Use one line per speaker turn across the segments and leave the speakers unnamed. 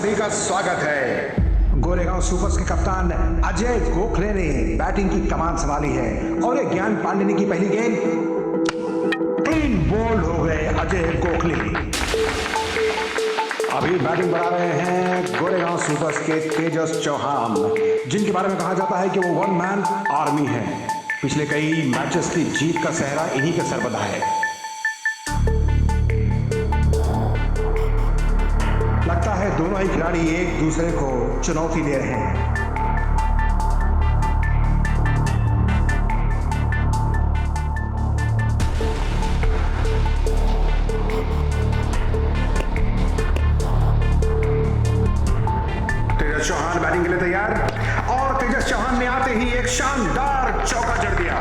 सभी का स्वागत है। गोरेगांव सुपर्स के कप्तान अजय गोखले ने बैटिंग की कमान संभाली है और ये ज्ञान पांडे की पहली गेंद क्लीन बोल्ड हो गए अजय गोखले। अभी बैटिंग बढ़ा रहे हैं गोरेगांव सुपर्स के तेजस चौहान, जिनके बारे में कहा जाता है कि वो वन मैन आर्मी है। पिछले कई मैचेस की जीत का सेहरा इन्हीं के सर बंधा है। लगता है दोनों ही खिलाड़ी एक दूसरे को चुनौती दे रहे हैं। तेजस चौहान बैटिंग के लिए तैयार और तेजस चौहान ने आते ही एक शानदार चौका जड़ दिया।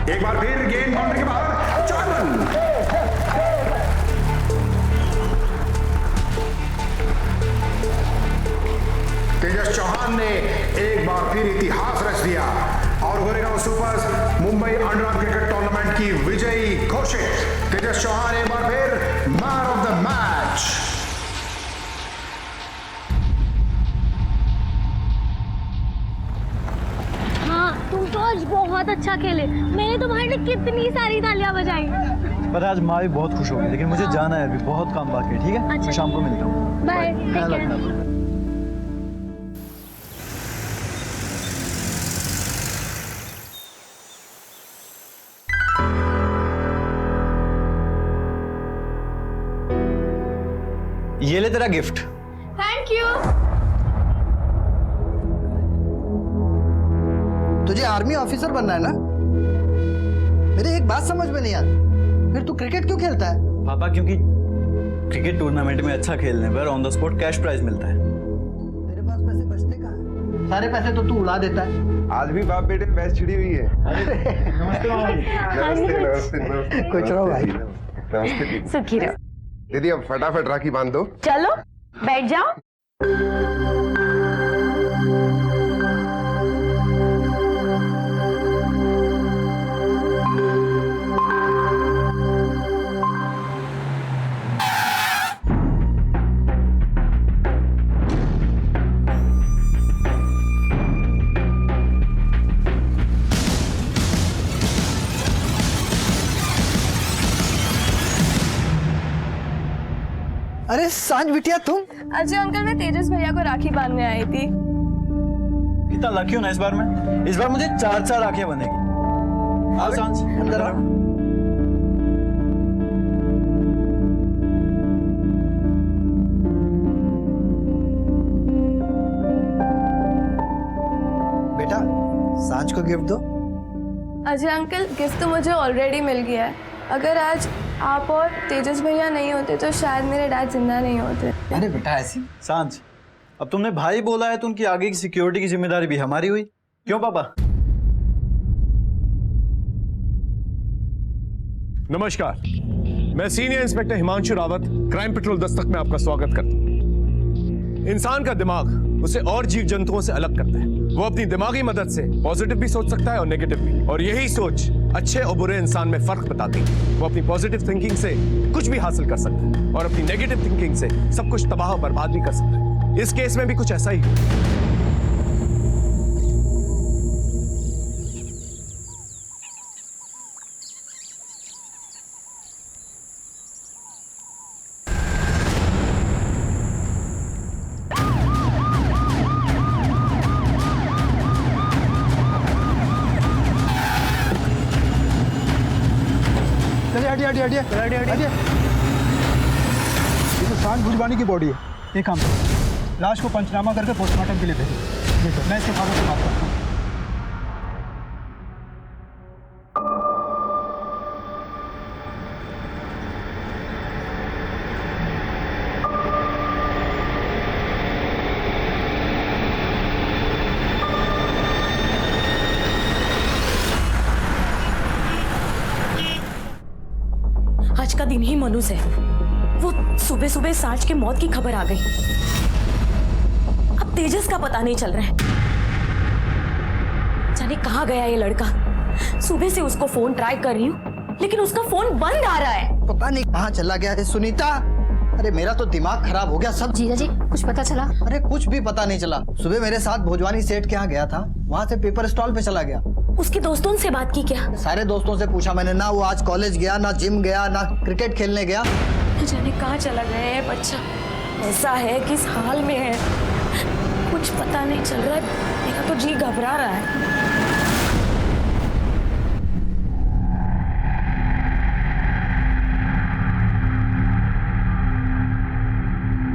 एक बार फिर गेंद बाउंड्री के बाहर, 4 रन। तेजस चौहान ने एक बार फिर इतिहास रच दिया और Goregaon supers Mumbai under cricket tournament की विजयी घोषित। तेजस चौहान एक बार फिर मैन ऑफ द मैच।
तुम तो आज बहुत अच्छा खेले। मैंने तुम्हारे लिए कितनी सारी तालियां बजाई।
पर आज माँ भी बहुत खुश होगी, लेकिन मुझे जाना है, अभी बहुत काम बाकी है। ठीक है,
अच्छा।
मैं शाम को मिलता हूँ।
बाय।
ख्याल रखना। ये ले तेरा गिफ्ट।
Thank you.
तुझे आर्मी ऑफिसर बनना है ना? मेरे एक बात समझ में नहीं आती, फिर तू क्रिकेट क्यों खेलता है?
पापा, क्योंकि क्रिकेट टूर्नामेंट में अच्छा खेलने पर on the spot cash prize मिलता है।
तेरे पास पैसे बचते कहाँ हैं? सारे पैसे तो तू उड़ा देता है।
आज भी बाप बेटे में बहस छिड़ी हुई है। नमस्ते नमस्ते नमस्ते।
कुछ रहो भाई।
नमस्ते दीदी।
सुखी रहो।
दीदी अब फटाफट राखी बांध दो।
चलो बैठ जाओ।
अरे सांझ बिटिया तुम?
अजय अंकल, मैं तेजस भैया को राखी बांधने आई थी।
इतना लकी हो ना इस बार में। इस बार मुझे 4 राखियां बनेगी। आओ सांझ, अंदर आओ।
बेटा सांझ को गिफ्ट दो।
अजय अंकल, गिफ्ट तो मुझे ऑलरेडी मिल गया है। अगर आज आप और तेजस भैया नहीं होते तो शायद मेरे डैड जिंदा नहीं होते।
अरे बेटा ऐसी
सांझ, अब तुमने भाई बोला है तो उनकी आगे की सिक्योरिटी की जिम्मेदारी भी हमारी हुई। क्यों पापा?
नमस्कार, मैं senior inspector Himanshu Rawat, crime petrol Dastak में आपका स्वागत करता हूं। इंसान का दिमाग उसे और जीव जंतुओं से अलग करता है। वो अपनी दिमागी मदद से पॉजिटिव भी सोच सकता है और नेगेटिव भी, और यही सोच अच्छे और बुरे इंसान में फर्क बताती है। वो अपनी पॉजिटिव थिंकिंग से कुछ भी हासिल कर सकता है और अपनी नेगेटिव थिंकिंग से सब कुछ तबाह और बर्बाद भी कर सकता है। इस केस में भी कुछ ऐसा ही है।
हटिए।
ये तो सांझ भुजबानी की बॉडी है। एक काम करो, लाश को पंचनामा करके पोस्टमार्टम के लिए भेजो। मैं इसके फादर से बात करता हूँ।
आज का दिन ही मनुज है। वो सुबह सुबह सांझ के मौत की खबर आ गई। अब तेजस का पता नहीं चल रहा है। जाने कहाँ गया ये लड़का। सुबह से उसको फोन ट्राई कर रही हूँ लेकिन उसका फोन बंद आ रहा है।
पता नहीं कहाँ चला गया है सुनीता। अरे मेरा तो दिमाग खराब हो गया सब।
जीजा जी कुछ पता चला?
अरे कुछ भी पता नहीं चला। सुबह मेरे साथ भोजवानी सेठ के यहाँ गया था, वहाँ से पेपर स्टॉल पे चला गया।
उसके दोस्तों से बात की क्या?
सारे दोस्तों से पूछा मैंने, ना वो आज कॉलेज गया, ना जिम गया, ना क्रिकेट खेलने गया।
न जाने कहाँ चला गया है बच्चा। ऐसा है किस हाल में है कुछ पता नहीं चल रहा है। मेरा तो जी घबरा रहा है।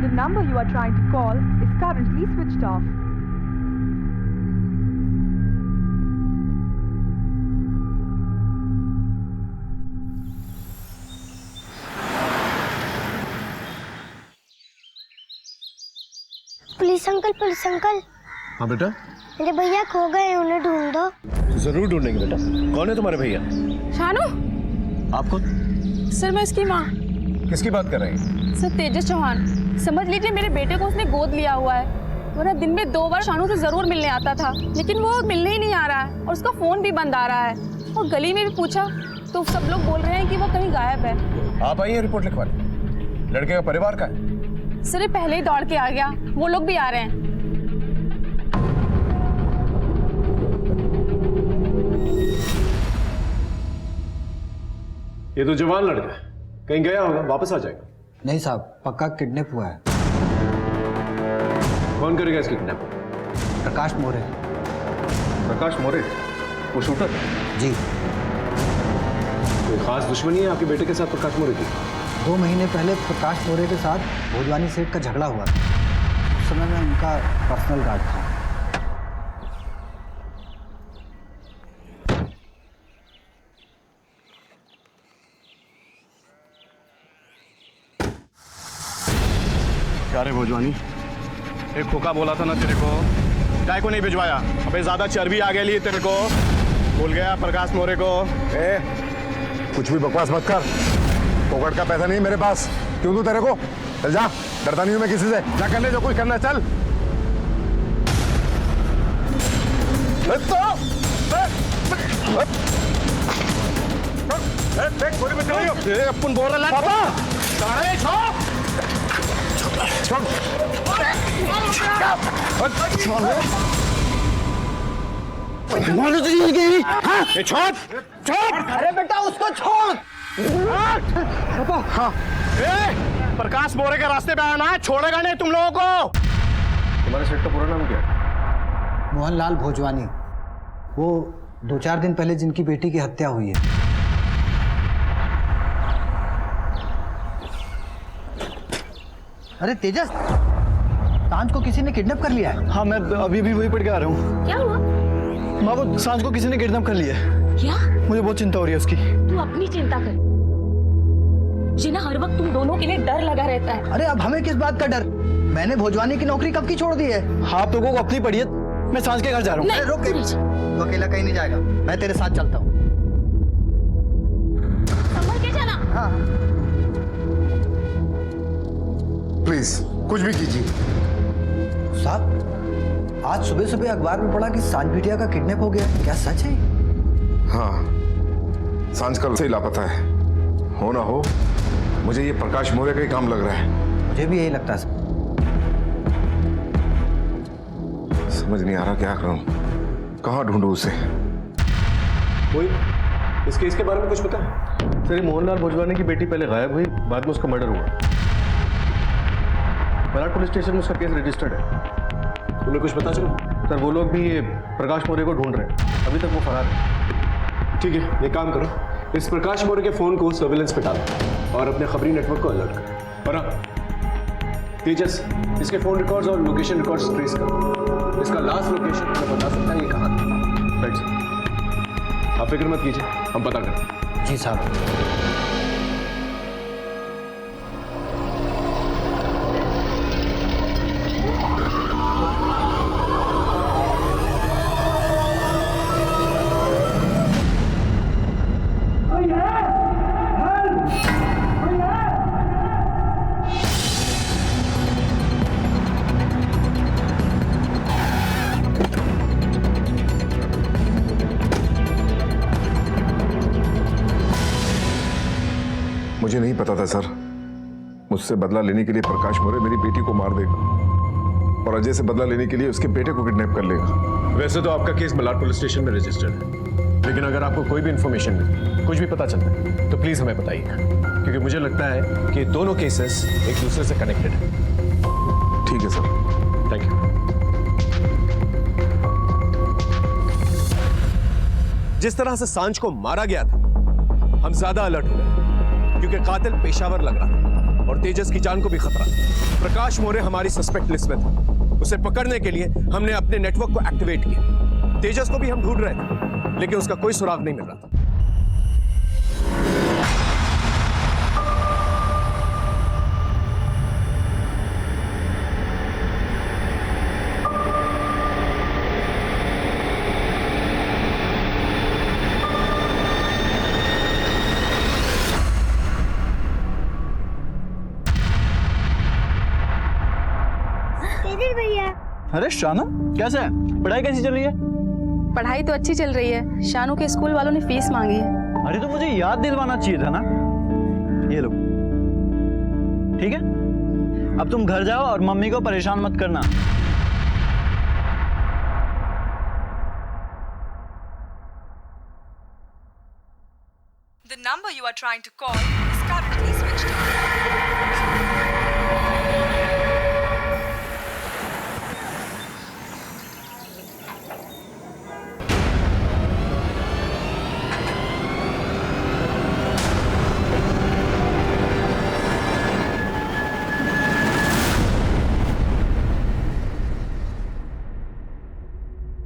The number you are trying to call is currently switched off.
Police uncle
हाँ बेटा,
मेरे भैया खो गए, उन्हें ढूंढ दो।
जरूर ढूंढेंगे बेटा। कौन है तुम्हारे भैया?
शानू,
आप कौन?
सर मैं इसकी माँ।
किसकी बात कर रहे हैं?
सर तेजस चौहान, समझ लीजिए मेरे बेटे को उसने गोद लिया हुआ है। वो ना दिन में 2 बार शानू से जरूर मिलने आता था, लेकिन वो मिलने ही नहीं आ रहा है और उसका फोन भी बंद आ रहा है। और गली में भी पूछा तो सब लोग बोल रहे हैं कि वो कहीं गायब है।
आप आइए रिपोर्ट लिखवाने। लड़के का परिवार का है?
सर ये पहले ही दौड़ के आ गया, वो लोग भी आ रहे हैं।
ये तो जवान लड़का है, कहीं गया होगा, वापस आ जाएगा।
नहीं साहब, पक्का किडनैप हुआ है।
कौन करेगा इसकी किडनैप?
प्रकाश मोरे।
प्रकाश मोरे, वो शूटर?
जी।
कोई खास दुश्मनी है आपके बेटे के साथ प्रकाश मोरे की?
2 महीने पहले प्रकाश मोरे के साथ भोजवानी सेठ का झगड़ा हुआ था। उस समय मैं उनका पर्सनल गार्ड था।
क्या रे भोजवानी, एक खोखा बोला था ना तेरे को, काय को नहीं भिजवाया? अबे ज्यादा चर्बी आ गई तेरे को, भूल गया प्रकाश मोरे को?
कुछ भी बकवास मत कर। पोकट का पैसा नहीं मेरे पास, क्यों दूं तेरे को? चल जा, डरता नहीं हूं मैं किसी से। जा कर ले जो कुछ करना है, चल।
अपन बोल रहा पापा,
अरे बेटा उसको छोड़।
प्रकाश मोरे के रास्ते पे आना है, छोड़ेगा नहीं तुम लोगों को।
तुम्हारे सेठ का पूरा नाम क्या है?
मोहनलाल भोजवानी। वो 2-4 दिन पहले जिनकी बेटी की हत्या हुई है। अरे तेजस, सांझ को किसी ने किडनैप कर लिया है।
हाँ, मैं अभी भी वहीं पड़ के आ रहा हूँ।
क्या हुआ?
माँ, वो सांझ को किसी ने किडनैप कर लिया है।
क्या?
मुझे बहुत चिंता हो रही है उसकी।
तू अपनी चिंता कर, जिन्हें हर वक्त तुम दोनों के लिए डर लगा रहता है।
अरे अब हमें किस बात का डर? मैंने भोजवानी की नौकरी कब की छोड़ दी है।
हाँ, आप लोगों को अपनी पड़ी है। मैं सांझ के घर जा रहा हूँ।
नहीं,
रुक,
तू नहीं जा।
तू अकेला कहीं नहीं जाएगा, मैं तेरे साथ चलता हूँ।
संभल के चला।
हाँ।
प्लीज कुछ भी कीजिए।
साहब, आज सुबह सुबह अखबार में पढ़ा कि सांझ बिटिया का किडनैप हो गया। क्या सच है?
हाँ, सांझ कल से ही लापता है। हो ना हो, मुझे ये प्रकाश मोरे का ही काम लग रहा है।
मुझे भी यही लगता है।
समझ नहीं आ रहा क्या करूं, कहाँ ढूंढूं उसे।
कोई इस केस के बारे में कुछ पता है?
सर, मोहनलाल भोजवानी की बेटी पहले गायब हुई, बाद में उसका मर्डर हुआ। बराड़ पुलिस स्टेशन में उसका केस रजिस्टर्ड है।
तुम्हें कुछ पता चला?
सर, वो लोग भी ये प्रकाश मोरे को ढूंढ रहे हैं, अभी तक वो फरार है।
ठीक है, एक काम करो, इस प्रकाश मोरे के फोन को सर्विलेंस पे डालो और अपने खबरी नेटवर्क को अलर्ट करो। और हाँ, तेजस, इसके फोन रिकॉर्ड्स और लोकेशन रिकॉर्ड्स ट्रेस करो। इसका लास्ट लोकेशन तुम्हें बता सकता है ये कहाँ था। राइट सर, आप फिक्र मत कीजिए, हम पता करें।
जी साहब।
पता था सर, मुझसे बदला लेने के लिए प्रकाश मौर्य मेरी बेटी को मार देगा और अजय से बदला लेने के लिए उसके बेटे को किडनैप कर लेगा।
वैसे तो आपका केस मलाड पुलिस स्टेशन में रजिस्टर्ड है, लेकिन अगर आपको कोई भी इंफॉर्मेशन मिले, कुछ भी पता चलता है, तो प्लीज हमें बताइएगा, क्योंकि मुझे लगता है कि दोनों केसेस एक दूसरे से कनेक्टेड है।
ठीक है सर।
Thank you. जिस तरह से सांझ को मारा गया था, हम ज्यादा अलर्ट हो गए, क्योंकि कातिल पेशावर लग रहा था और तेजस की जान को भी खतरा था। प्रकाश मौर्य हमारी सस्पेक्ट लिस्ट में था। उसे पकड़ने के लिए हमने अपने नेटवर्क को एक्टिवेट किया। तेजस को भी हम ढूंढ रहे थे, लेकिन उसका कोई सुराग नहीं मिल रहा था।
भैया,
अरे शानू, कैसे है? पढ़ाई कैसी चल रही है?
पढ़ाई तो अच्छी चल रही है। शानू के स्कूल वालों ने फीस मांगी है।
अरे तो मुझे याद दिलवाना चाहिए था ना। ये लो, ठीक है? अब तुम घर जाओ और मम्मी को परेशान मत करना।
The number you are trying to call is currently switched off.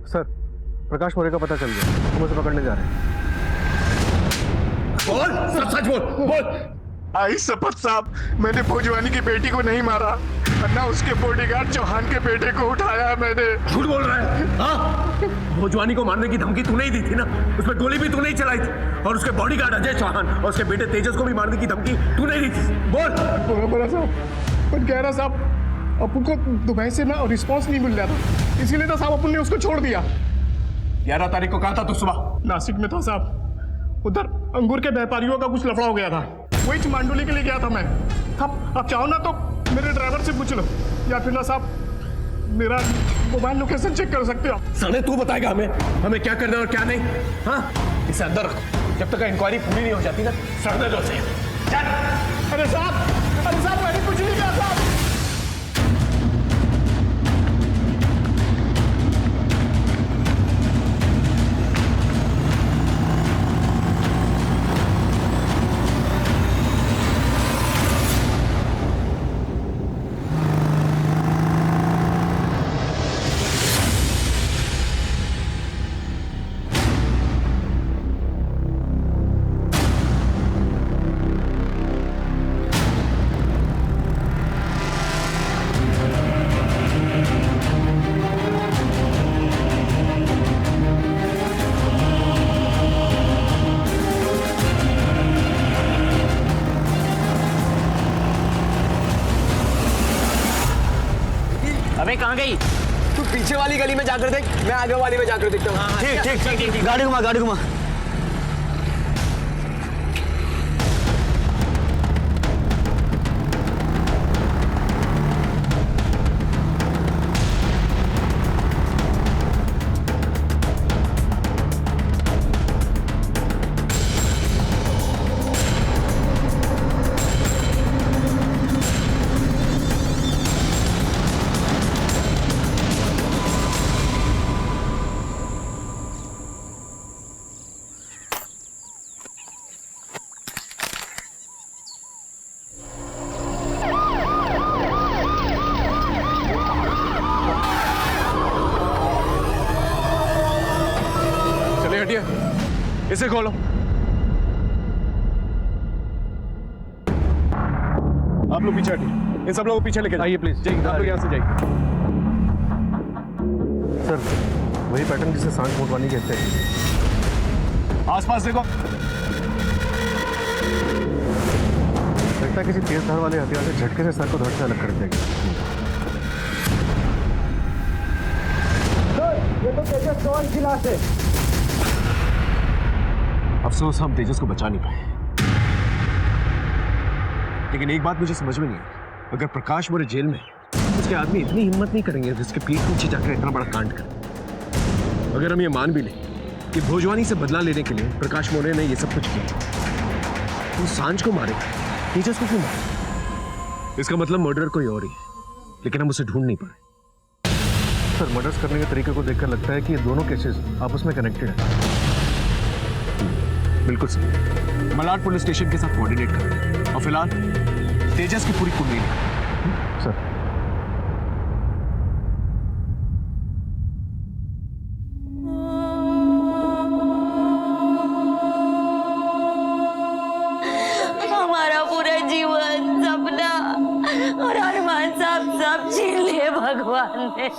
Sir, Prakash Maurya का पता चल गया, हम उसे पकड़ने जा रहे हैं। बोल, सब सच बोल, बोल।
आई शपथ साहब, मैंने भोजवानी की बेटी को नहीं मारा, ना उसके बॉडीगार्ड चौहान के बेटे को उठाया है मैंने।
झूठ बोल रहा है? हाँ? भोजवानी को मारने की धमकी तूने ही दी थी ना, उसमें गोली भी तूने ही चलाई थी, और उसके बॉडीगार्ड अजय चौहान और उसके बेटे तेजस को भी मारने की धमकी तूने ही दी थी। बोल।
बड़ा साहब, पर कह रहा साहब, अपू को दुबई से ना रिस्पॉन्स नहीं मिल रहा था, इसीलिए तो साहब अपन ने उसको छोड़ दिया।
11 तारीख को कहा था तू सुबह?
नासिक में था साहब, उधर अंगूर के व्यापारियों का कुछ लफड़ा हो गया था, वही मांडोली के लिए गया था मैं। अब चाहो ना तो मेरे ड्राइवर से पूछ लो, या फिर ना साहब मेरा मोबाइल लोकेशन चेक कर सकते हो।
साले तू बताएगा हमें क्या करना है और क्या नहीं। हाँ, इसे अंदर रखो, जब तक इंक्वायरी पूरी नहीं हो जाती ना, सड़ने दो उसे।
अरे साहब मैंने कुछ नहीं किया साहब।
अबे कहाँ गई?
तू पीछे वाली गली में जाकर देख, मैं आगे वाली में जाकर देखता हूँ।
ठीक। गाड़ी घुमा, गाड़ी घुमा।
इसे खोलो। आप लोग पीछे हटिए, इन सब लोगों को पीछे लेके आइए प्लीज। जाइए, आप लोग यहाँ से जाइए। सर, वही पैटर्न जिसे सांझ मोटवानी कहते हैं। आसपास देखो, लगता है किसी तेज धार वाले हथियार से झटके से सर को धड़ से अलग कर देगा।
ये तो तेजस चौहान की लाश है।
अफसोस हम तेजस को बचा नहीं पाए। लेकिन एक बात मुझे समझ में नहीं आई, अगर प्रकाश मोरे जेल में उसके आदमी इतनी हिम्मत नहीं करेंगे कि उसके पीठ नीचे जाकर इतना बड़ा कांड करें। अगर हम ये मान भी लें कि भोजवानी से बदला लेने के लिए प्रकाश मोरे ने ये सब कुछ किया, वो सांझ को मारेगा, तेजस को क्यों मारेगा? इसका मतलब मर्डर कोई और ही है, लेकिन हम उसे ढूंढ नहीं पाए।
सर मर्डर्स करने के तरीके को देखकर लगता है कि ये दोनों केसेस आपस में कनेक्टेड हैं।
बिल्कुल सही। मलाड पुलिस स्टेशन के साथ कोऑर्डिनेट कर रहे हैं और फिलहाल तेजस की पूरी कुंडली
सर
हमारा पूरा जीवन सपना और अरमान सब छीन लिए भगवान ने।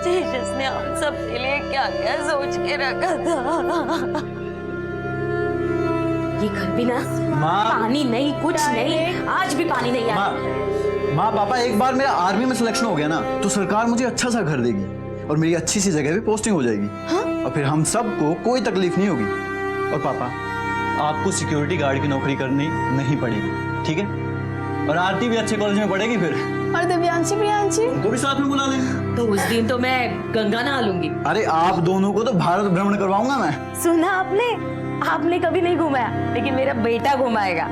तेजस ने हम सब के लिए क्या क्या सोच के रखा था। ये घर भी ना पानी नहीं, कुछ नहीं, आज भी पानी नहीं आया।
माँ पापा, एक बार मेरा आर्मी में सिलेक्शन हो गया ना तो सरकार मुझे अच्छा सा घर देगी और मेरी अच्छी सी जगह पे पोस्टिंग हो जाएगी। हाँ? और फिर हम सबको कोई तकलीफ नहीं होगी। और पापा, आपको सिक्योरिटी गार्ड की नौकरी करनी नहीं पड़ेगी, ठीक है? और आरती भी अच्छे कॉलेज में पढ़ेगी फिर।
और दिव्यांशी प्रियांशी
उनको भी साथ में बुला लेंगे।
तो उस दिन तो मैं गंगा नहा लूंगी।
अरे आप दोनों को तो भारत भ्रमण करवाऊंगा मैं।
सुना आपने कभी नहीं घुमाया, लेकिन मेरा बेटा घुमाएगा।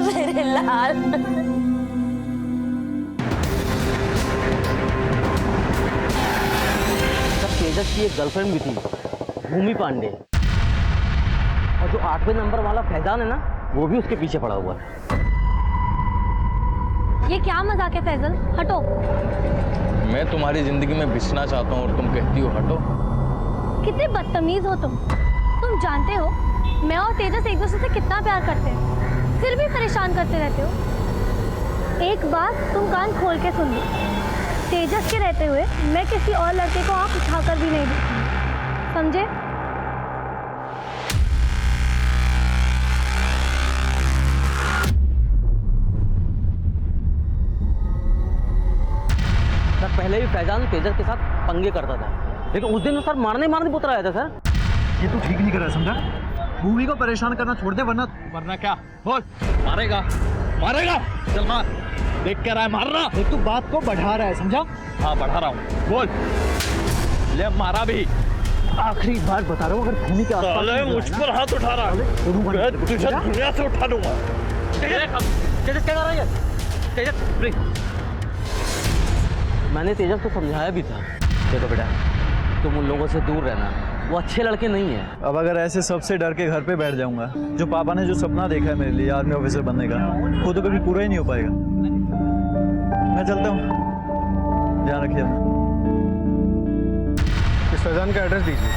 मेरे लाल।
तेजस की एक गर्लफ्रेंड भी थी, भूमि पांडे, और जो 8वें नंबर वाला फैजान है ना, वो भी उसके पीछे पड़ा हुआ है।
ये क्या मजाक है फैजल, हटो।
मैं तुम्हारी जिंदगी में बिसना चाहता हूँ और तुम कहती हो हटो।
कितने बदतमीज हो तुम जानते हो मैं और तेजस एक दूसरे से कितना प्यार करते हैं, फिर भी परेशान करते रहते हो। एक बात तुम कान खोल के सुन लो, तेजस के रहते हुए मैं किसी और लड़के को आंख उठाकर भी नहीं देखूंगी, समझे?
सर पहले भी फैजान तेजस के साथ पंगे करता था, लेकिन उस दिन सर मारने पुतरा आया था। सर
ये तू ठीक नहीं कर रहा, समझा? भूमि को परेशान करना छोड़ दे, वरना क्या? बोल।
मारेगा चल मार, देख क्या रहा है, मार रहा।
तू बात को बढ़ा रहा है, समझा?
हाँ बढ़ा रहा हूँ, बोल। ले मारा भी।
आखिरी बार बता रहा हूँ, अगर भूमि के आसपास
मुझ पर हाथ उठा रहा है, तुझे दुनिया से उठा दूंगा। तेजस क्या कर रहा है? तेजस, मैंने तेजस को समझाया भी था, देखो बेटा तुम उन लोगों से दूर रहना, वो अच्छे लड़के नहीं है।
अब अगर ऐसे सबसे डर के घर पे बैठ जाऊंगा, जो पापा ने जो सपना देखा है मेरे लिए आर्मी ऑफिसर बनने का, वो तो कभी पूरा ही नहीं हो पाएगा। मैं चलता हूँ, ध्यान रखिए अपना।
इस फैजान का एड्रेस दीजिए।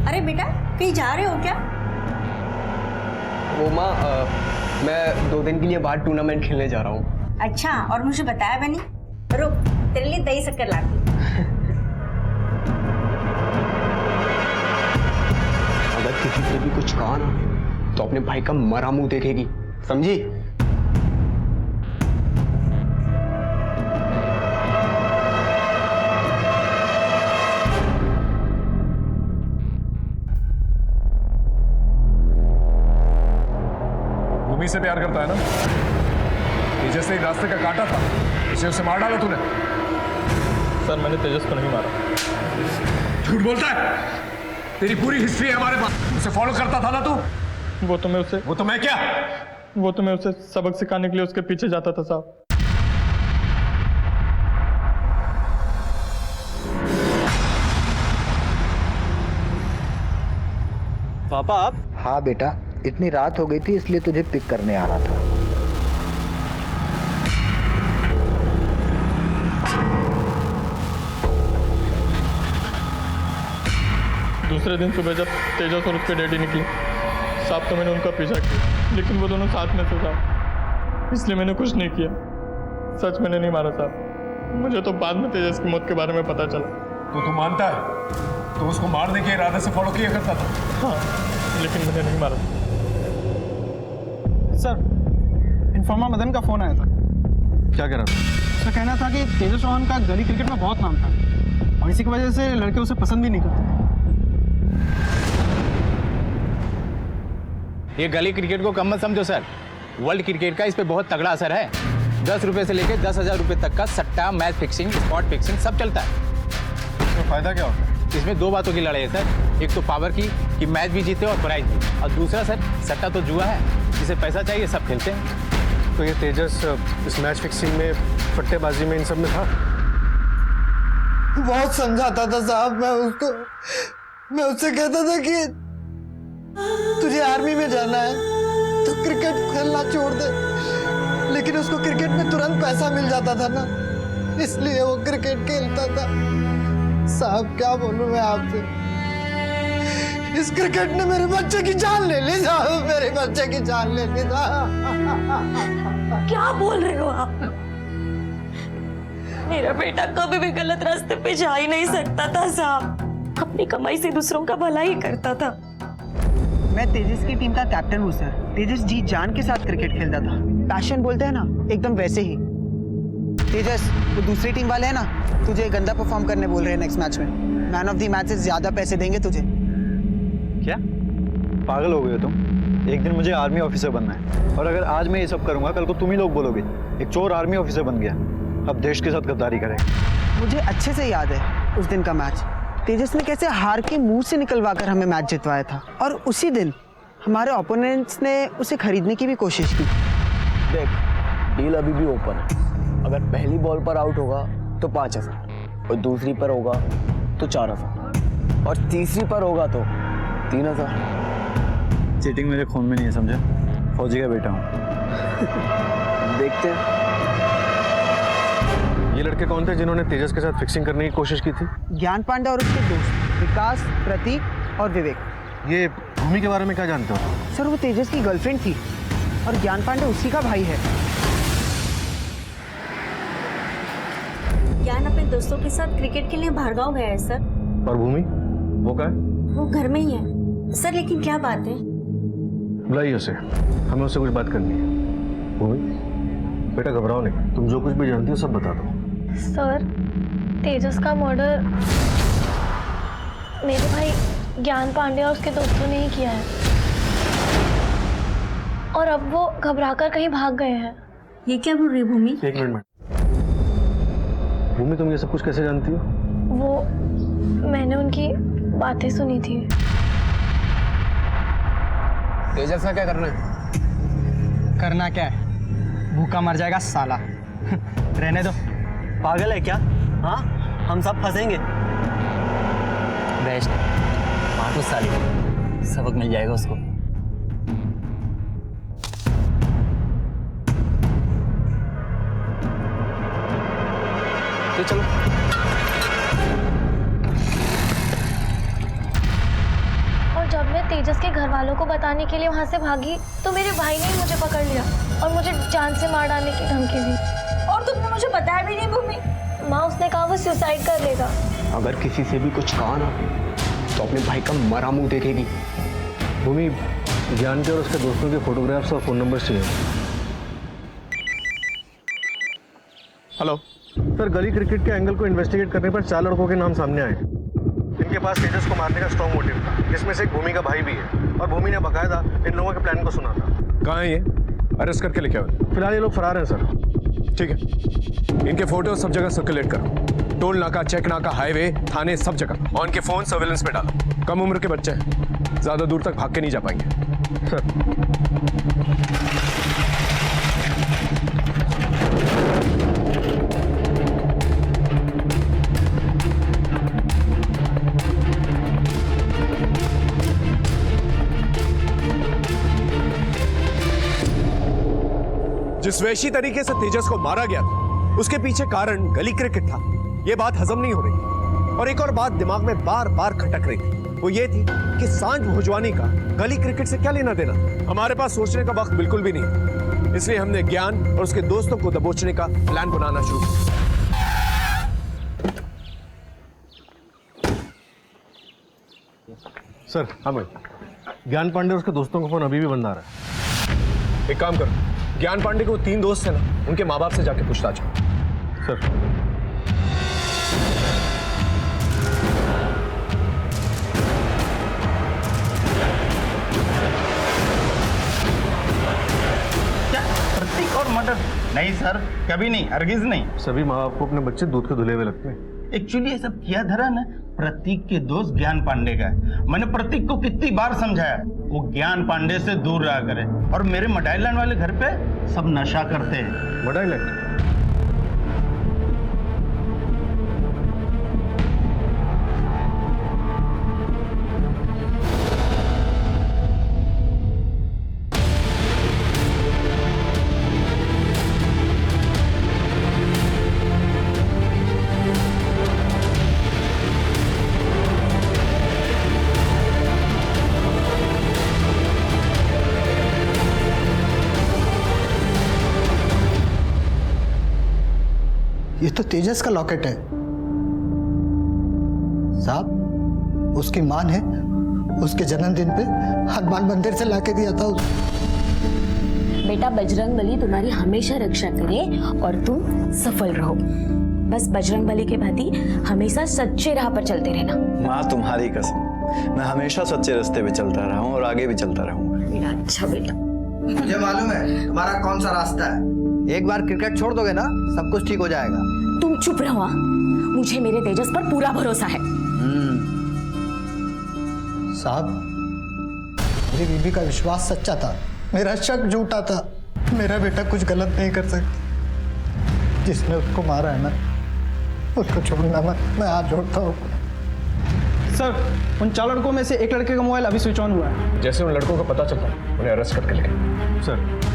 अरे बेटा कहीं जा रहे हो क्या?
वो माँ, मैं 2 दिन के लिए बाहर टूर्नामेंट खेलने जा रहा हूँ।
अच्छा, और मुझे बताया भी नहीं। रुक, तेरे लिए दही शक्कर लाती।
अगर किसी से भी कुछ कहा ना तो अपने भाई का मरा मुंह देखेगी, समझी?
भूमि से प्यार करता है ना? तेजस से एक रास्ते का काटा था, इसे उसे मार डाला तूने।
सर मैंने तेजस को नहीं मारा।
झूठ बोलता है, तेरी पूरी हिस्ट्री है हमारे पास। उसे फॉलो करता था ना तू?
वो तो मैं क्या?
वो तो मैं उसे सबक सिखाने के लिए उसके पीछे जाता था साहब।
पापा आप?
हाँ बेटा, इतनी रात हो गई थी इसलिए तुझे पिक करने आ रहा था।
दूसरे दिन सुबह जब तेजस और उसके डैडी निकले साहब, तो मैंने उनका पीछा किया, लेकिन वो दोनों साथ में थे साहब, इसलिए मैंने कुछ नहीं किया। सच मैंने नहीं मारा साहब, मुझे तो बाद में तेजस की मौत के बारे में पता चला।
तो तू मानता है तो उसको मारने के इरादे से फॉलो किया करता था?
हाँ, लेकिन मैंने नहीं मारा। सर, इन्फॉर्मर मदन का फोन आया था।
क्या कह रहा था?
उसका कहना था कि तेजस चौहान का गली क्रिकेट में बहुत नाम था और इसी की वजह से लड़के उसे पसंद भी नहीं करते।
ये गली क्रिकेट को कम मत समझो सर, वर्ल्ड क्रिकेट का इस पे बहुत तगड़ा असर है। 10 रुपए से लेकर 10,000 रुपए तक का सट्टा, मैच फिक्सिंग, स्पॉट फिक्सिंग सब चलता है।
तो फायदा क्या होता है?
इसमें दो बातों की लड़ाई है सर, एक तो पावर की कि मैच भी जीते और प्राइज भी, और दूसरा सर सट्टा तो जुआ है, जिसे पैसा चाहिए सब खेलते हैं।
तो ये तेजस इस मैच फिक्सिंग में, फट्टेबाजी में, इन सब में था?
बहुत समझाता था साहब मैं उससे कहता था कि तुझे आर्मी में जाना है तो क्रिकेट खेलना छोड़ दे, लेकिन उसको क्रिकेट में तुरंत पैसा मिल जाता था ना, इसलिए वो क्रिकेट खेलता था। साहब क्या बोलूं मैं आपसे, इस क्रिकेट ने मेरे बच्चे की जान ले ली साहब, मेरे बच्चे की जान ले ली साहब।
क्या बोल रहे हो आप? मेरा बेटा कभी भी गलत रास्ते पे जा ही नहीं सकता था साहब, अपनी कमाई से दूसरों का भला ही करता था।
मैं तेजस की टीम का कैप्टन हूँ सर। तेजस जी जान के साथ क्रिकेट खेलता था, पैशन बोलते हैं ना, एकदम वैसे ही। तेजस, वो दूसरी टीम वाले हैं ना, तुझे गंदा परफॉर्म करने बोल रहे हैं नेक्स्ट मैच में। मैन ऑफ द मैच से ज्यादा पैसे देंगे तुझे।
क्या पागल हो गए हो तुम? एक दिन मुझे आर्मी ऑफिसर बनना है, और अगर आज मैं ये सब करूंगा कल को तुम ही लोग बोलोगे एक चोर आर्मी ऑफिसर बन गया, अब देश के साथ गद्दारी करेगा।
मुझे अच्छे से याद है उस दिन का मैच। तेजस ने कैसे हार के मुंह से निकलवा कर हमें मैच जितवाया था, और उसी दिन हमारे ओपोनेंट्स ने उसे खरीदने की भी कोशिश की।
देख, डील अभी भी ओपन है। अगर पहली बॉल पर आउट होगा तो 5,000, और दूसरी पर होगा तो 4,000, और तीसरी पर होगा तो 3,000।
चीटिंग मेरे खून में नहीं है, समझा? फौजी का बेटा हूँ।
देखते हैं।
ये लड़के कौन थे जिन्होंने तेजस के साथ फिक्सिंग करने की कोशिश की थी?
ज्ञान पांडे और उसके दोस्त विकास, प्रतीक और विवेक।
ये भूमि के बारे में क्या जानते हो?
सर, वो तेजस की गर्लफ्रेंड थी और ज्ञान पांडे उसी का भाई है।
ज्ञान अपने दोस्तों के साथ क्रिकेट खेलने भाड़गांव गया है सर।
और भूमि वो क्या है?
वो घर में ही है सर। लेकिन क्या बात है?
बुलाइए उसे, हमें उससे कुछ बात करनी है। भूमि बेटा घबराओ नहीं, तुम जो कुछ भी जानती हो सब बता दो।
सर, तेजस का मर्डर मेरे भाई ज्ञान पांडे और उसके दोस्तों ने ही किया है, और अब वो घबराकर कहीं भाग गए हैं।
ये क्या बोल रही है भूमि?
एक मिनट। भूमि तुम ये सब कुछ कैसे जानती हो?
वो मैंने उनकी बातें सुनी थी।
तेजस का क्या करना है?
करना क्या है? भूखा मर जाएगा साला। रहने दो।
पागल है क्या? हाँ, हम सब फंसेंगे। बेस्ट माटू साली, सबक मिल जाएगा उसको।
तो चलो।
और जब मैं तेजस के घर वालों को बताने के लिए वहाँ से भागी तो मेरे भाई ने ही मुझे पकड़ लिया और मुझे जान से मार डालने की धमकी दी।
और तुमने मुझे बताया भी नहीं भूमि?
माँ, उसने कहा वो सुसाइड कर लेगा।
अगर किसी से भी कुछ कहा ना तो अपने भाई का मरा मुंह देखेगी।
भूमि, ज्ञान के और उसके दोस्तों के फोटोग्राफ्स और फोन नंबर चाहिए। हेलो सर, गली क्रिकेट के एंगल को इन्वेस्टिगेट करने पर 4 लड़कों के नाम सामने आए। इनके पास तेजस को मारने का स्ट्रॉन्ग मोटिव था, जिसमें से एक भूमि का भाई भी है, और भूमि ने बकायदा इन लोगों के प्लान को सुना था। कहाँ है ये? अरेस्ट करके लेके आओ। फिलहाल ये लोग फरार हैं सर। ठीक है, इनके फोटो सब जगह सर्कुलेट करो, टोल नाका, चेक नाका, हाईवे, थाने, सब जगह। और इनके फोन सर्विलेंस पे डालो। कम उम्र के बच्चे हैं, ज्यादा दूर तक भाग के नहीं जा पाएंगे सर। जिस वैशी तरीके से तेजस को मारा गया था, उसके पीछे कारण गली क्रिकेट था, ये बात हजम नहीं हो रही। और एक और बात दिमाग में बार बार खटक रही थी, वो ये थी कि सांझ भोजवानी का गली क्रिकेट से क्या लेना देना। हमारे पास सोचने का वक्त बिल्कुल भी नहीं, इसलिए हमने ज्ञान और उसके दोस्तों को दबोचने का प्लान बनाना शुरू किया। सर हाँ भाई, ज्ञान पांडे और उसके दोस्तों का फोन अभी भी बंद आ रहा है। एक काम करो, ज्ञान पांडे के वो 3 दोस्त हैं ना, उनके माँ बाप से जाके पूछताछ करो। सर
प्रतीक और मर्डर? नहीं सर, कभी नहीं, हरगिज नहीं।
सभी माँ बाप को अपने बच्चे दूध के धुले हुए लगते हैं।
एक्चुअली ये सब किया धरा ना प्रतीक के दोस्त ज्ञान पांडे का है। मैंने प्रतीक को कितनी बार समझाया वो ज्ञान पांडे से दूर रहा करे। और मेरे मडाईलैंड वाले घर पे सब नशा करते हैं।
मडाईलैंड?
ये तो तेजस का लॉकेट है साहब। उसकी मां ने उसके जन्मदिन पे हनुमान मंदिर से लाके दिया था
बेटा बजरंगबली तुम्हारी हमेशा रक्षा करे और तुम सफल रहो। बस बजरंगबली के भांति हमेशा सच्चे राह पर चलते रहना।
माँ तुम्हारी कसम, मैं हमेशा सच्चे रास्ते पे चलता रहा हूँ और आगे भी चलता रहूंगा।
मेरा अच्छा बेटा।
मुझे मालूम है तुम्हारा कौन सा रास्ता है। एक बार क्रिकेट छोड़ दोगे ना, सब कुछ ठीक हो जाएगा।
तुम चुप रहो। मुझे मेरे तेजस पर पूरा भरोसा है।
साहब, मेरी बीबी का विश्वास सच्चा था, मेरा शक झूठा था। मेरा बेटा कुछ गलत नहीं कर सकता। जिसने उसको मारा है ना, उसको छोड़ना मत, मैं हाथ जोड़ता हूँ।
सर, उन 4 लड़कों में से एक लड़के का मोबाइल अभी स्विच ऑन हुआ है।
जैसे उन लड़कों का पता चलता उन्हें अरेस्ट करके लेंगे। सर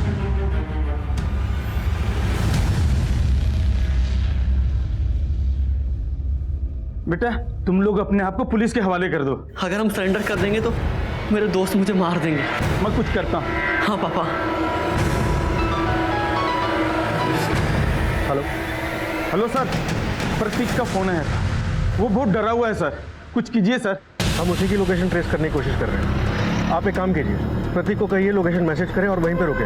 बेटा तुम लोग अपने आप को पुलिस के हवाले कर दो।
अगर हम सरेंडर कर देंगे तो मेरे दोस्त मुझे मार देंगे।
मैं कुछ करता हूँ।
हाँ पापा।
हेलो हेलो सर, प्रतीक का फोन है। वो बहुत डरा हुआ है सर, कुछ कीजिए सर।
हम उसी की लोकेशन ट्रेस करने की कोशिश कर रहे हैं। आप एक काम कीजिए, प्रतीक को कहिए लोकेशन मैसेज करें और वहीं पे रुके।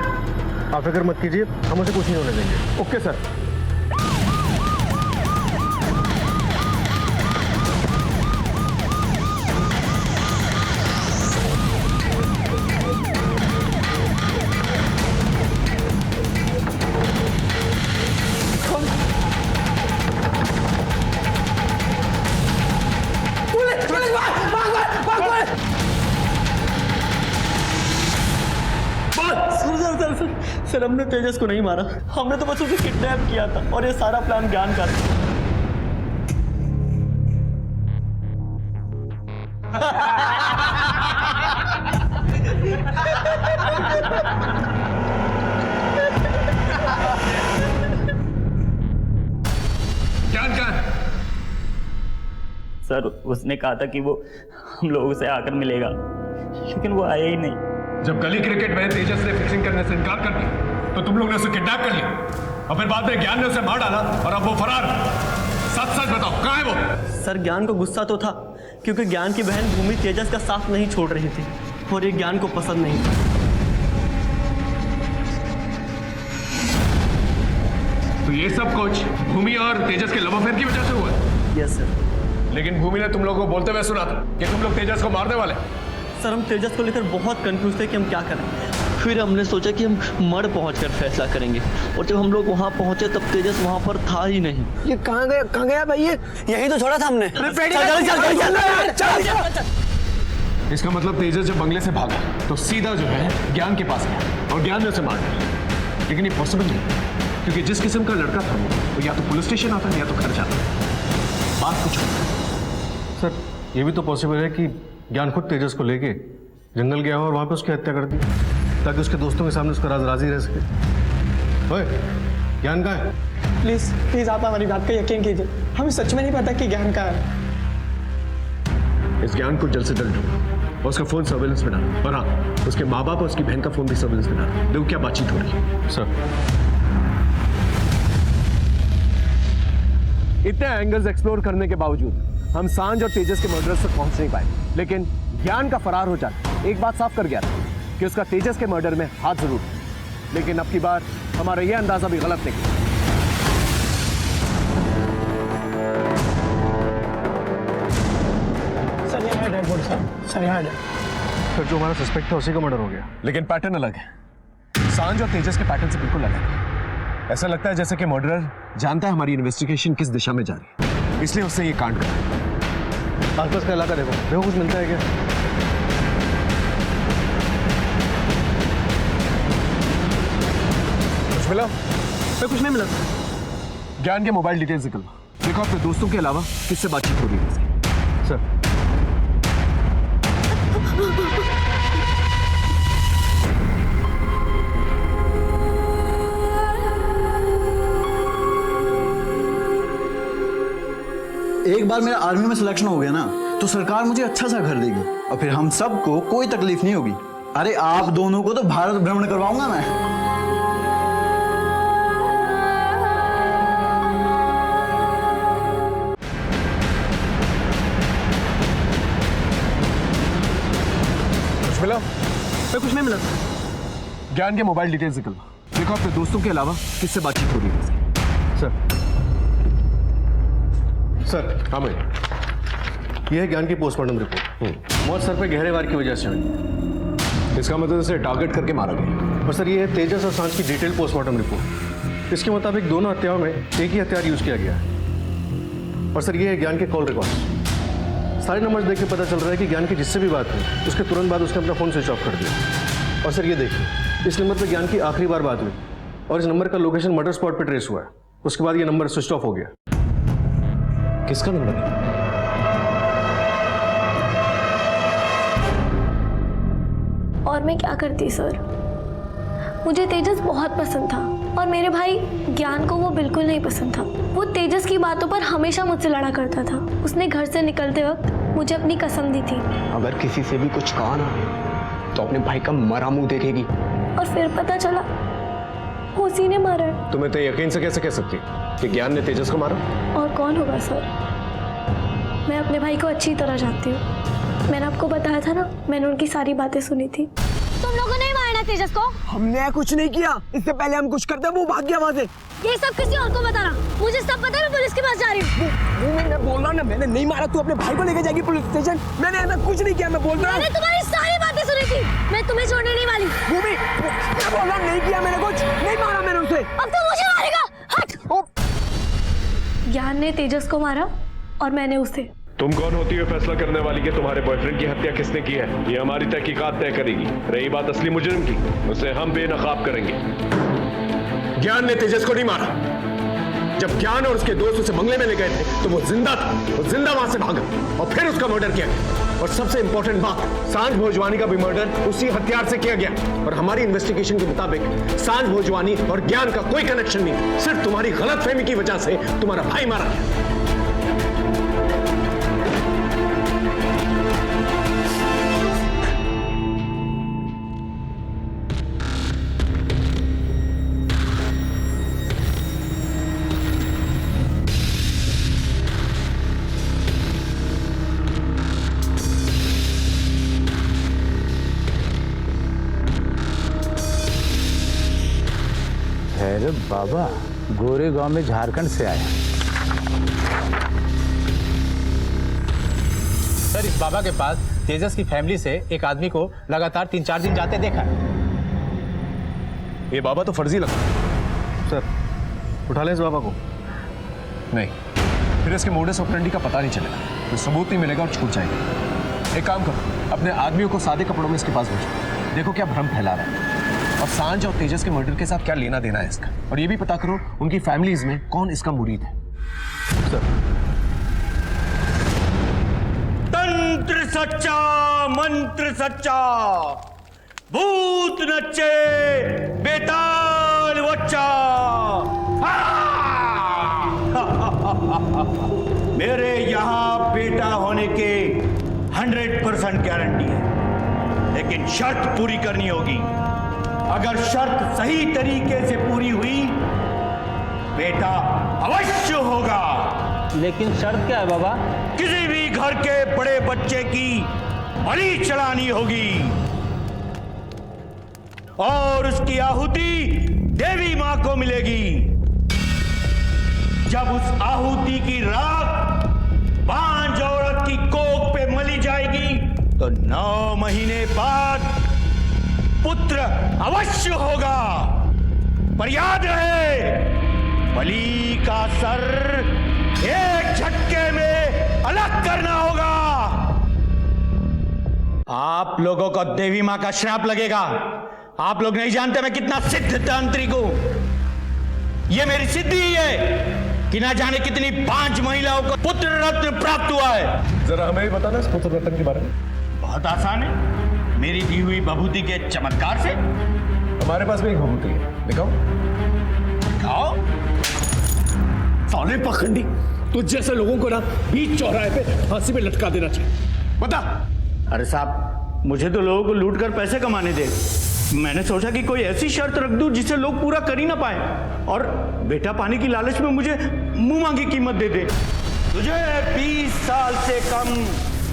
आप फिक्र मत कीजिए, हम उसे कुछ नहीं होने देंगे।
Okay sir.
सर हमने तेजस को नहीं मारा, हमने तो बस उसे किडनैप किया था और ये सारा प्लान ज्ञान का था।
ज्ञान कहाँ है?
सर उसने कहा था कि वो हम लोगों से आकर मिलेगा, लेकिन वो आया ही नहीं।
जब गली क्रिकेट में तेजस ने फिक्सिंग करने से इनकार कर दिया तो तुम लोग ने उसे किडनैप कर लिया और फिर बाद में ज्ञान ने उसे मार डाला और अब वो फरार। सच सच बताओ, कहाँ है वो?
सर ज्ञान को गुस्सा तो था क्योंकि ज्ञान की बहन भूमि तेजस का साथ नहीं छोड़ रही थी और ये ज्ञान को पसंद नहीं था।
तो ये सब कुछ भूमि और तेजस के लव अफेयर की वजह से हुआ है?
Yes sir.
लेकिन भूमि ने तुम लोगों को बोलते हुए सुना था कि तुम लोग तेजस को मारने वाले।
सर हम तेजस को लेकर बहुत कंफ्यूज थे कि हम क्या करें। फिर हमने सोचा कि हम मड़ पहुंचकर फैसला करेंगे और जब हम लोग वहां पहुंचे तब तेजस वहां पर था ही नहीं।
ये कहाँ गया भाई? ये यही तो छोड़ा था हमने।
इसका मतलब तेजस जब बंगले से भागा तो सीधा जो है ज्ञान के पास गया और ज्ञान ने उसे मार दिया। लेकिन ये पॉसिबल नहीं, क्योंकि जिस किस्म का लड़का था वो या तो पुलिस स्टेशन आता है या तो घर जाता है। बात कुछ सर, ये भी तो पॉसिबल है कि ज्ञान खुद तेजस को लेके जंगल गया और वहां पे उसकी हत्या कर दी ताकि उसके दोस्तों के सामने उसका राज राजी रह सके। ओए, ज्ञान कहाँ है?
प्लीज प्लीज आप हमारी बात का यकीन कीजिए, हमें सच में नहीं पता कि ज्ञान कहाँ है।
इस ज्ञान को जल्द से जल्द ढूंढो और उसका फोन सर्वेलेंस में डालो। और हाँ, उसके माँ बाप और उसकी बहन का फोन भी सर्वेलेंस में डालो। देखो क्या बातचीत हो रही है। सर इतने एंगल्स एक्सप्लोर करने के बावजूद हम सांझ और तेजस के मर्डरर्स तक पहुंच नहीं पाए, लेकिन ज्ञान का फरार हो जाना एक बात साफ कर गया था कि उसका तेजस के मर्डर में हाथ जरूर था। लेकिन अब की बार हमारा यह अंदाजा भी गलत निकला।
फिर जो हमारा सस्पेक्ट था उसी का मर्डर हो गया।
लेकिन पैटर्न अलग है, सांझ और तेजस के पैटर्न से बिल्कुल अलग है। ऐसा लगता है जैसे कि मर्डरर जानता है हमारी इन्वेस्टिगेशन किस दिशा में जा रही है, इसलिए उसने ये कांड करा।
आसपास का इलाका देखो कुछ मिलता है क्या?
कुछ मिला?
कुछ नहीं मिला।
ज्ञान के मोबाइल डिटेल्स निकलवा, देखो अपने दोस्तों के अलावा किससे बातचीत हो रही है।
सर
एक बार मेरा आर्मी में सिलेक्शन हो गया ना तो सरकार मुझे अच्छा सा घर देगी और फिर हम सबको कोई तकलीफ नहीं होगी। अरे आप दोनों को तो भारत भ्रमण करवाऊंगा मैं।
कुछ मिला?
कुछ नहीं मिला।
ज्ञान के मोबाइल डिटेल्स निकलवा, देखो अपने दोस्तों के अलावा किससे बातचीत हो रही है।
सर
हाँ भाई,
यह है ज्ञान की पोस्टमार्टम रिपोर्ट। मौत सर पे गहरे वार की वजह से हुई।
इसका मतलब इसे टारगेट करके मारा गया।
और सर ये है तेजस और सांझ की डिटेल पोस्टमार्टम रिपोर्ट। इसके मुताबिक दोनों हत्याओं में एक ही हथियार यूज किया गया है। और सर ये है ज्ञान के कॉल रिकॉर्ड। सारे नंबर्स देख के पता चल रहा है कि ज्ञान की जिससे भी बात हुई उसके तुरंत बाद उसने अपना फ़ोन स्विच ऑफ कर दिया। और सर ये देखिए, इस नंबर पर ज्ञान की आखिरी बार बात हुई और इस नंबर का लोकेशन मर्डर स्पॉट पर ट्रेस हुआ है। उसके बाद ये नंबर स्विच ऑफ हो गया।
किसका नंबर है?
और मैं क्या करती सर, मुझे तेजस बहुत पसंद था और मेरे भाई ज्ञान को वो बिल्कुल नहीं पसंद था। वो तेजस की बातों पर हमेशा मुझसे लड़ा करता था। उसने घर से निकलते वक्त मुझे अपनी कसम दी थी,
अगर किसी से भी कुछ कहा ना तो अपने भाई का मरा मुंह देखेगी।
और फिर पता चला उसी ने मारा है।
तुम्हें तो यकीन से कैसे कह सकती कि ज्ञान ने तेजस को मारा?
और कौन होगा सर, मैं अपने भाई को अच्छी तरह जानती हूँ। मैंने आपको बताया था ना, मैंने उनकी सारी बातें सुनी थी। तुम लोगों ने मारा तेजस को?
हमने कुछ नहीं किया, इससे पहले हम कुछ करते वो भाग गया वहाँ से।
ये सब किसी और को बताना, मुझे सब पता है। मैं पुलिस के पास जा रही हूँ।
मैं बोल रहा ना, मैंने नहीं मारा। तू अपने भाई को लेके जाएगी पुलिस स्टेशन? मैंने ऐसा कुछ नहीं किया, मैं बोल रहा हूँ।
मैंने तुम्हारी सारी बातें सुनी थी, मैं तुम्हें छोड़ने नहीं वाली।
मैं बोल रहा नहीं किया मैंने कुछ, नहीं मारा मैंने उसे।
अब तो मुझे मारेगा, हट। ज्ञान ने तेजस को मारा और मैंने उसे।
तुम कौन होती हो फैसला करने वाली कि तुम्हारे बॉयफ्रेंड की हत्या किसने की है? ये हमारी तहकीकात तय करेगी। रही बात असली मुजरिम की, उसे हम बेनकाब करेंगे। ज्ञान ने तेजस को नहीं मारा। जब ज्ञान और उसके दोस्त उसे बंगले में ले गए थे तो वो जिंदा था। वो जिंदा वहां से भागा और फिर उसका मर्डर किया गया। और सबसे इंपॉर्टेंट बात, सांझ भोजवानी का भी मर्डर उसी हथियार से किया गया। और हमारी इन्वेस्टिगेशन के मुताबिक सांझ भोजवानी और ज्ञान का कोई कनेक्शन नहीं। सिर्फ तुम्हारी गलतफहमी की वजह से तुम्हारा भाई मारा गया।
अरे बाबा, गोरे गांव में झारखंड से आया। सर, इस बाबा के पास तेजस की फैमिली से एक आदमी को लगातार 3-4 दिन जाते देखा है।
ये बाबा तो फर्जी लगता है।
सर उठा लें इस बाबा को।
नहीं, फिर इसके मोडस ऑपरेंडी का पता नहीं चलेगा, तो सबूत नहीं मिलेगा और छूट जाएगा। एक काम करो, अपने आदमियों को सादे कपड़ों में इसके पास भेजो। देखो क्या भ्रम फैला रहा है और सांझ और तेजस के मर्डर के साथ क्या लेना देना है इसका। और ये भी पता करो उनकी फैमिलीज में कौन इसका मुरीद है।
सर,
तंत्र सच्चा मंत्र सच्चा, भूत नच्चे बेताल बच्चा। मेरे यहां बेटा होने के 100% गारंटी है, लेकिन शर्त पूरी करनी होगी। अगर शर्त सही तरीके से पूरी हुई, बेटा अवश्य होगा।
लेकिन शर्त क्या है बाबा?
किसी भी घर के बड़े बच्चे की बलि चढ़ानी होगी और उसकी आहुति देवी मां को मिलेगी। जब उस आहुति की राख बांझ औरत की कोख पे मली जाएगी तो 9 महीने बाद पुत्र अवश्य होगा। पर याद रहे, बलि का सर एक झटके में अलग करना होगा। आप लोगों को देवी मां का श्राप लगेगा। आप लोग नहीं जानते मैं कितना सिद्ध तांत्रिक हूं। यह मेरी सिद्धि ही है कि ना जाने कितनी 5 महिलाओं को पुत्र रत्न प्राप्त हुआ है।
जरा हमें भी बताना इस पुत्र रत्न के बारे में।
बहुत आसान है, मेरी दी हुई बभूति के चमत्कार से।
हमारे पास भी एक बभूति है, दिखाओ।
दिखाओ।
साले पखंडी, तुझ जैसे लोगों को ना बीच चौराहे पे फांसी पे लटका देना चाहिए। बता।
अरे साहब, मुझे तो लोगों को लूट कर पैसे कमाने दे। मैंने सोचा कि कोई ऐसी शर्त रख दूं जिसे लोग पूरा कर ही ना पाए और बेटा पाने की लालच में मुझे मुंह मांगी कीमत दे दे। तुझे 20 साल से कम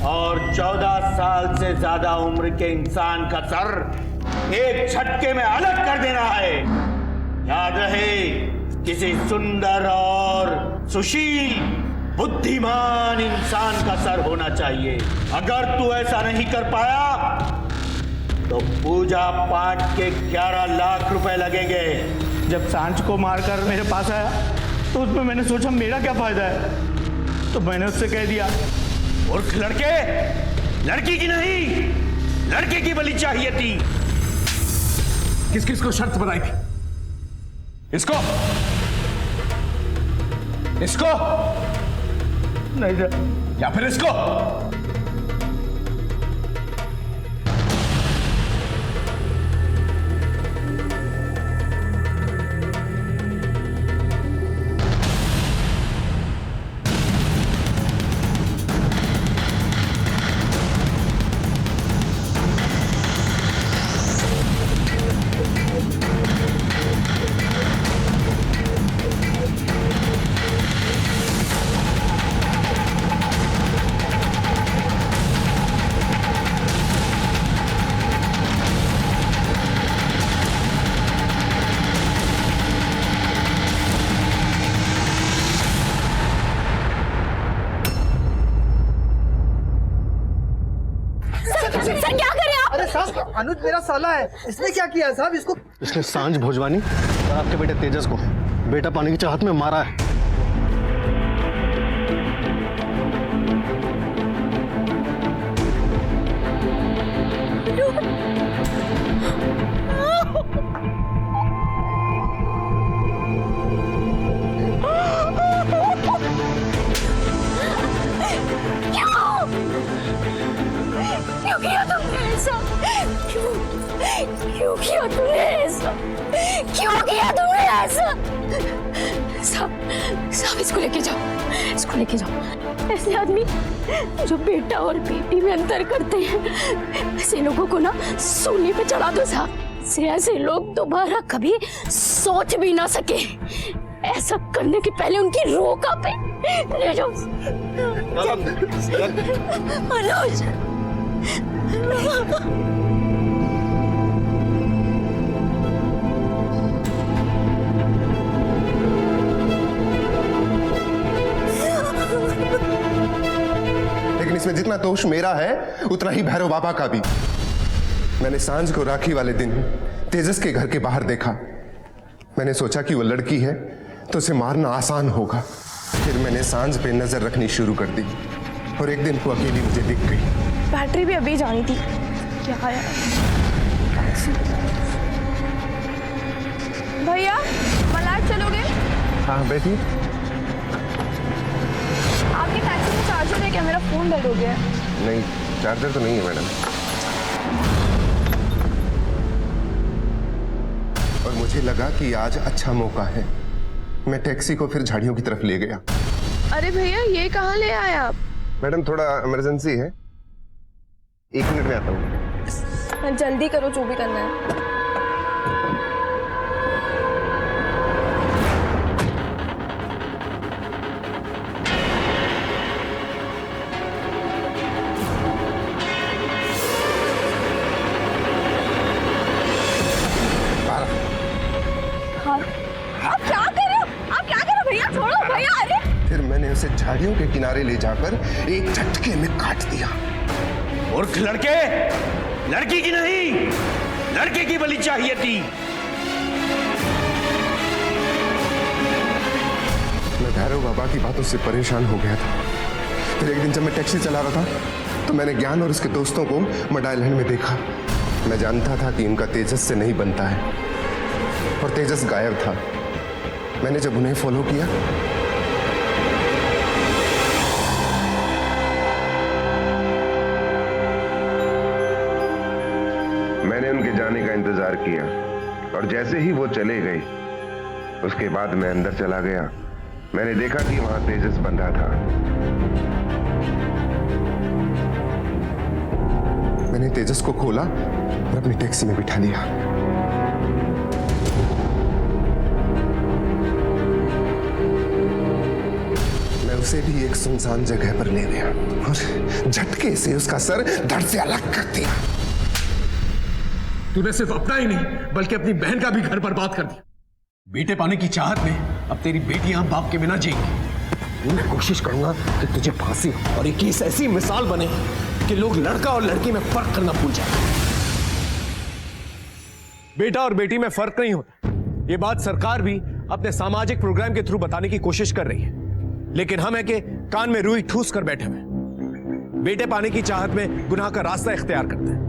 और 14 साल से ज्यादा उम्र के इंसान का सर एक झटके में अलग कर देना है। याद रहे, किसी सुंदर और सुशील बुद्धिमान इंसान का सर होना चाहिए। अगर तू ऐसा नहीं कर पाया तो पूजा पाठ के 11 लाख रुपए लगेंगे। जब सांझ को मारकर मेरे पास आया तो उसमें मैंने सोचा मेरा क्या फायदा है, तो मैंने उससे कह दिया, उर्फ लड़के, लड़की की नहीं, लड़के की बलि चाहिए थी।
किस किस को शर्त बनाई थी? इसको, इसको
नहीं,
या फिर इसको?
अनुज मेरा साला है, इसने क्या किया है साहब?
इसने सांझ भोजवानी और आपके बेटे तेजस को बेटा पाने की चाहत में मारा है।
क्यों किया तुमने ऐसा? क्यों किया तुमने ऐसा? क्यों किया तुमने ऐसा? साहब इसको लेके जाओ, इसको लेके जाओ। ऐसे आदमी जो बेटा और बेटी में अंतर करते हैं, ऐसे लोगों को ना सूली पे चढ़ा दो साहब। ऐसे लोग दोबारा कभी सोच भी ना सके। ऐसा करने के पहले उनकी रूह कांपे। ले जाओ अनुज।
लेकिन इसमें जितना दोष मेरा है उतना ही भैरव बाबा का भी। मैंने सांझ को राखी वाले दिन तेजस के घर के बाहर देखा। मैंने सोचा कि वो लड़की है तो उसे मारना आसान होगा। फिर मैंने सांझ पे नजर रखनी शुरू कर दी और एक दिन वो अकेली मुझे दिख गई।
बैटरी भी अभी जानी थी। क्या यार? भैया मलाड चलोगे?
हाँ बेटी।
आपकी टैक्सी में चार्जर है क्या? मेरा फोन डेड हो गया है।
नहीं, चार्जर तो नहीं है मैडम। और मुझे लगा कि आज अच्छा मौका है। मैं टैक्सी को फिर झाड़ियों की तरफ ले गया।
अरे भैया ये कहाँ ले आए आप?
मैडम थोड़ा इमरजेंसी है, 1 मिनट में आता हूँ।
जल्दी करो, जो भी करना है।
झाड़ियों के किनारे ले जाकर एक झटके में काट दिया।
मूर्ख लड़के, लड़की की नहीं, लड़के की बलि चाहिए थी।
मैं भैरव बाबा की बातों से परेशान हो गया था। फिर एक दिन जब मैं टैक्सी चला रहा था तो मैंने ज्ञान और उसके दोस्तों को मड आइलैंड में देखा। मैं जानता था कि इनका तेजस से नहीं बनता है, और तेजस गायब था। मैंने जब उन्हें फॉलो किया
मैंने उनके जाने का इंतजार किया, और जैसे ही वो चले गए उसके बाद मैं अंदर चला गया। मैंने देखा कि वहां तेजस बंधा था।
मैंने तेजस को खोला और अपनी टैक्सी में बिठा लिया। मैं उसे भी एक सुनसान जगह पर ले गया और झटके से उसका सर धड़ से अलग कर दिया।
तूने सिर्फ अपना ही नहीं बल्कि अपनी बहन का भी घर बर्बाद कर दिया। बेटे पाने की चाहत में अब तेरी बेटियां बाप के बिना जिएंगी। मैं कोशिश करूंगा कि तुझे फांसी हो और एक केस ऐसी मिसाल बने कि लोग लड़का और लड़की में फर्क करना भूल जाए। बेटा और बेटी में फर्क नहीं होता, यह बात सरकार भी अपने सामाजिक प्रोग्राम के थ्रू बताने की कोशिश कर रही है, लेकिन हम है कि कान में रुई ठूस कर बैठे हुए। बेटे पाने की चाहत में गुनाह का रास्ता इख्तियार करते हैं।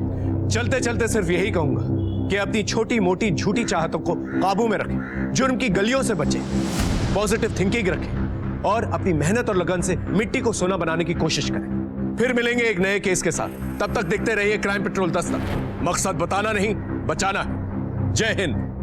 चलते चलते सिर्फ यही कहूंगा कि अपनी छोटी मोटी झूठी चाहतों को काबू में रखें, जुर्म की गलियों से बचें, पॉजिटिव थिंकिंग रखें और अपनी मेहनत और लगन से मिट्टी को सोना बनाने की कोशिश करें। फिर मिलेंगे एक नए केस के साथ। तब तक देखते रहिए क्राइम पेट्रोल दस्तक। मकसद बताना नहीं, बचाना है। जय हिंद।